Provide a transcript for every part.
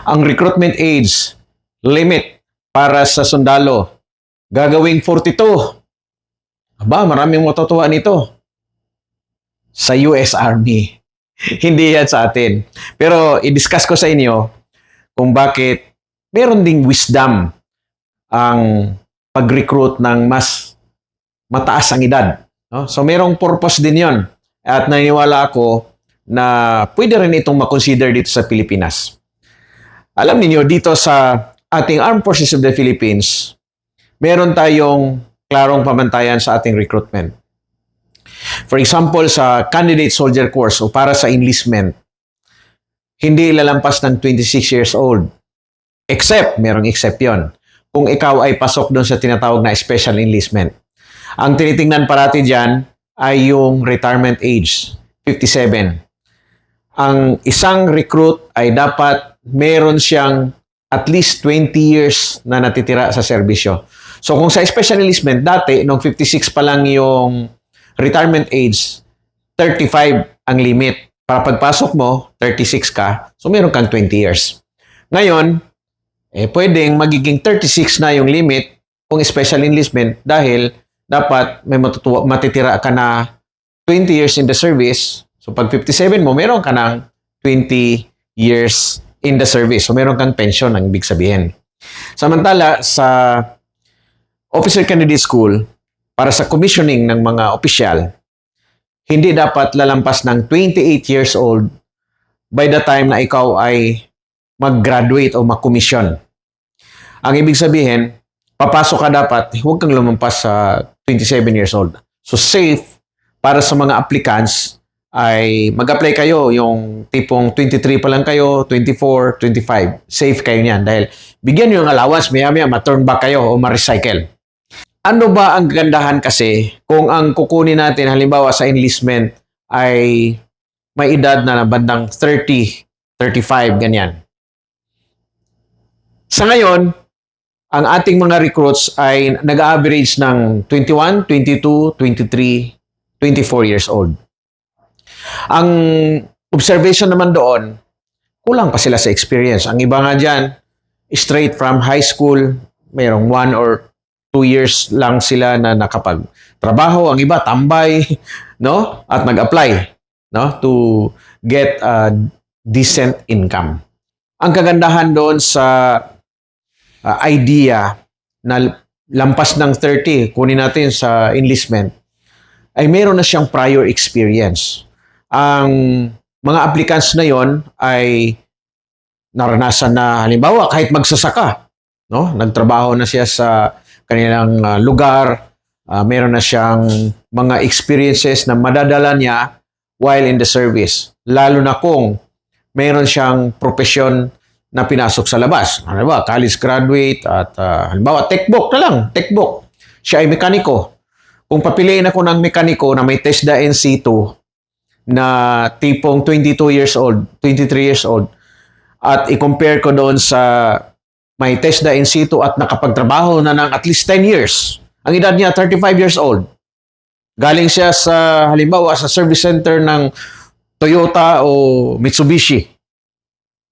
Ang recruitment age limit para sa sundalo gagawing 42. Aba, maraming matutuwa nito. Sa US Army. Hindi yan sa atin. Pero i-discuss ko sa inyo kung bakit meron ding wisdom ang pag-recruit ng mas mataas ang edad. No? So merong purpose din yon. At naniniwala ako na pwede rin itong makonsider dito sa Pilipinas. Alam niyo dito sa ating Armed Forces of the Philippines, meron tayong klarong pamantayan sa ating recruitment. For example, sa candidate soldier course o para sa enlistment, hindi lalampas ng 26 years old. Merong exception. Kung ikaw ay pasok doon sa tinatawag na special enlistment. Ang tinitingnan parati dyan ay yung retirement age, 57. Ang isang recruit ay dapat meron siyang at least 20 years na natitira sa serbisyo. So kung sa special enlistment, dati, nung 56 pa lang yung retirement age, 35 ang limit. Para pagpasok mo, 36 ka, so meron kang 20 years. Ngayon, pwedeng magiging 36 na yung limit kung special enlistment dahil dapat may matitira ka na 20 years in the service. So pag 57 mo, meron ka ng 20 years in the service. So meron kang pension, ang ibig sabihin. Samantala, sa Officer Candidate School, para sa commissioning ng mga opisyal, hindi dapat lalampas ng 28 years old by the time na ikaw ay mag-graduate o mag-commission. Ang ibig sabihin, papasok ka dapat, huwag kang lumampas sa 27 years old. So safe para sa mga applicants ay mag-apply kayo yung tipong 23 pa lang kayo, 24, 25. Safe kayo niyan dahil bigyan nyo yung allowance, maya-maya ma-turn back kayo o ma-recycle. Ano ba ang kagandahan kasi kung ang kukunin natin halimbawa sa enlistment ay may edad na bandang 30, 35, ganyan. Sa ngayon, ang ating mga recruits ay nag-average ng 21, 22, 23, 24 years old. Ang observation naman doon, kulang pa sila sa experience. Ang iba nga dyan, straight from high school, mayroong 1 or 2 years lang sila na nakapagtrabaho. Ang iba, tambay, no? At nag-apply, no? To get a decent income. Ang kagandahan doon sa idea na lampas ng 30, kunin natin sa enlistment, ay meron na siyang prior experience. Ang mga applicants na yon ay naranasan na, halimbawa, kahit magsasaka, no? Nagtrabaho na siya sa kanilang lugar, meron na siyang mga experiences na madadala niya while in the service. Lalo na kung meron siyang profesyon na pinasok sa labas. Halimbawa, college graduate at halimbawa, techbook na lang, techbook. Siya ay mekaniko. Kung papiliin ako ng mekaniko na may TESDA NC2 na tipong 22 years old, 23 years old, at i-compare ko doon sa may TESDA NC2 at nakapagtrabaho na ng at least 10 years. Ang edad niya, 35 years old. Galing siya sa, halimbawa, sa service center ng Toyota o Mitsubishi.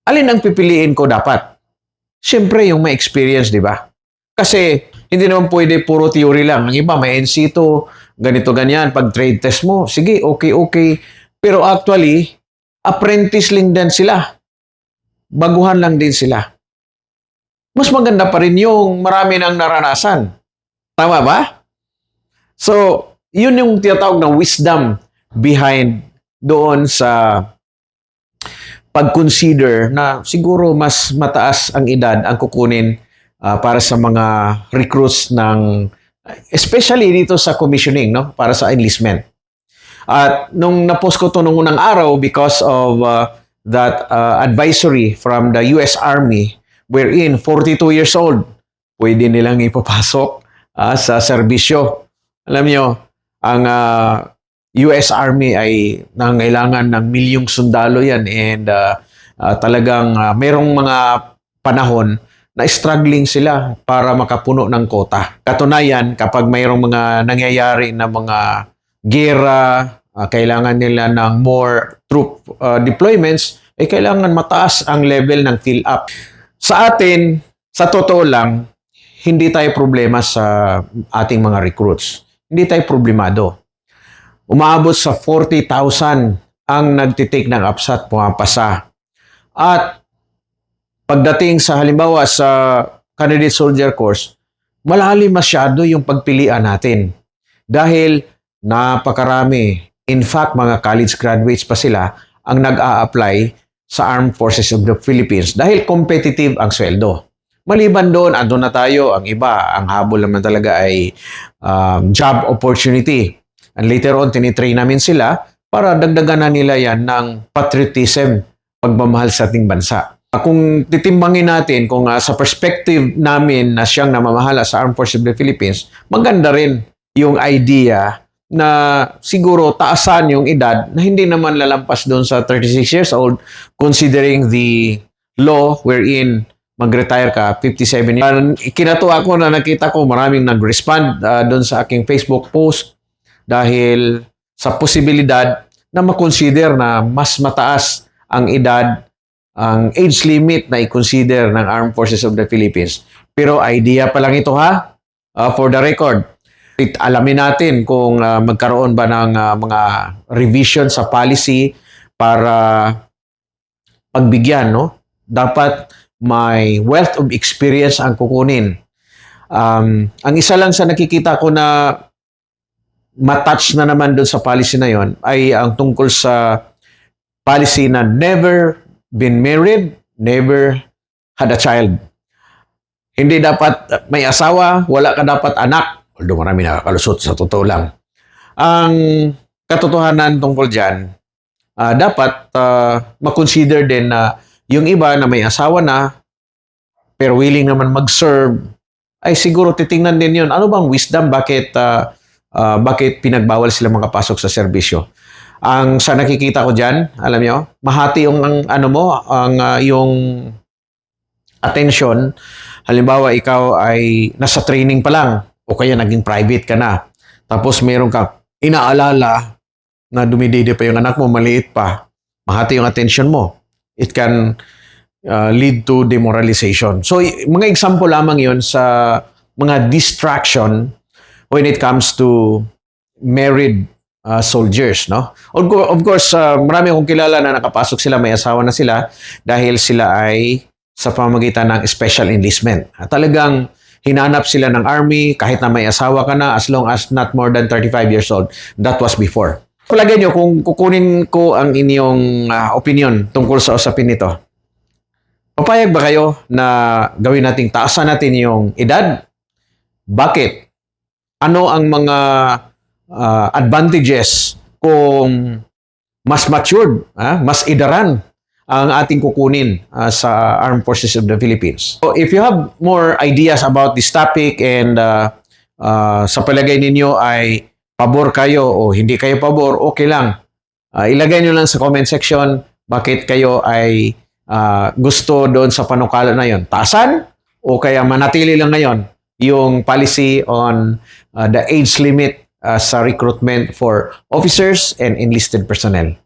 Alin ang pipiliin ko dapat? Siyempre, yung may experience, di ba? Kasi, hindi naman pwede puro theory lang. Ang iba, may NC2, ganito, ganyan. Pag trade test mo, sige, okay. Pero actually, apprentice lang din sila. Baguhan lang din sila. Mas maganda pa rin yung marami ng naranasan. Tama ba? So, yun yung tinatawag na wisdom behind doon sa pag-consider na siguro mas mataas ang edad ang kukunin para sa mga recruits ng, especially dito sa commissioning, no? Para sa enlistment. At nung napost ko ito nung unang araw because of that advisory from the US Army, wherein 42 years old, pwede nilang ipapasok sa serbisyo. Alam nyo, ang US Army ay nangailangan ng milyong sundalo yan and talagang merong mga panahon na struggling sila para makapuno ng kota. Katunayan, kapag mayroong mga nangyayari na mga gera, kailangan nila ng more troop deployments, kailangan mataas ang level ng fill up. Sa atin, sa totoo lang, hindi tayo problema sa ating mga recruits. Hindi tayo problemado. Umaabot sa 40,000 ang nagtitake ng APSAT pumapasa. At pagdating sa halimbawa sa candidate soldier course, malalim masyado yung pagpilian natin. Dahil napakarami. In fact, mga college graduates pa sila ang nag-a-apply sa Armed Forces of the Philippines dahil competitive ang sweldo. Maliban doon, ando na tayo, ang iba, ang habol naman talaga ay job opportunity. And later on, tinitrain namin sila para dagdagan na nila yan ng patriotism, pagmamahal sa ating bansa. Kung titimbangin natin, kung sa perspective namin na siyang namamahala sa Armed Forces of the Philippines, maganda rin yung idea na siguro taasan yung edad na hindi naman lalampas doon sa 36 years old considering the law wherein mag-retire ka 57 years. Kinatuwa ko na nakita ko maraming nag-respond doon sa aking Facebook post dahil sa posibilidad na makonsider na mas mataas ang edad, ang age limit na i-consider ng Armed Forces of the Philippines. Pero idea pa lang ito ha, for the record. Alamin natin kung magkaroon ba ng mga revision sa policy para pagbigyan, no? Dapat may wealth of experience ang kukunin. Ang isa lang sa nakikita ko na matouch na naman doon sa policy na yon ay ang tungkol sa policy na never been married, never had a child. Hindi dapat may asawa, wala ka dapat anak. Although marami nakakalusot sa totoo lang. Ang katotohanan tungkol dyan, dapat makonsider din na yung iba na may asawa na pero willing naman mag-serve, ay siguro titingnan din yun. Ano bang wisdom? Bakit pinagbawal sila makapasok sa serbisyo? Ang sa nakikita ko dyan, alam nyo, mahati yung yung attention. Halimbawa, ikaw ay nasa training pa lang o kaya naging private ka na. Tapos meron ka inaalala na dumididi pa yung anak mo, maliit pa. Mahati yung attention mo. It can lead to demoralization. So, mga example lamang yun sa mga distraction when it comes to married soldiers, no? Of course, marami akong kilala na nakapasok sila, may asawa na sila dahil sila ay sa pamamagitan ng special enlistment. Talagang hinanap sila ng army kahit na may asawa ka na as long as not more than 35 years old. That was before. Palagay nyo, kung kukunin ko ang inyong opinion tungkol sa usapin nito, papayag ba kayo na gawin nating taasan natin yung edad? Bakit? Ano ang mga advantages kung mas matured, mas idaran ang ating kukunin sa Armed Forces of the Philippines? So if you have more ideas about this topic and sa palagay ninyo ay pabor kayo o hindi kayo pabor, okay lang. Ilagay nyo lang sa comment section bakit kayo ay gusto doon sa panukala na yon. Taasan o kaya manatili lang ngayon yung policy on the age limit sa recruitment for officers and enlisted personnel.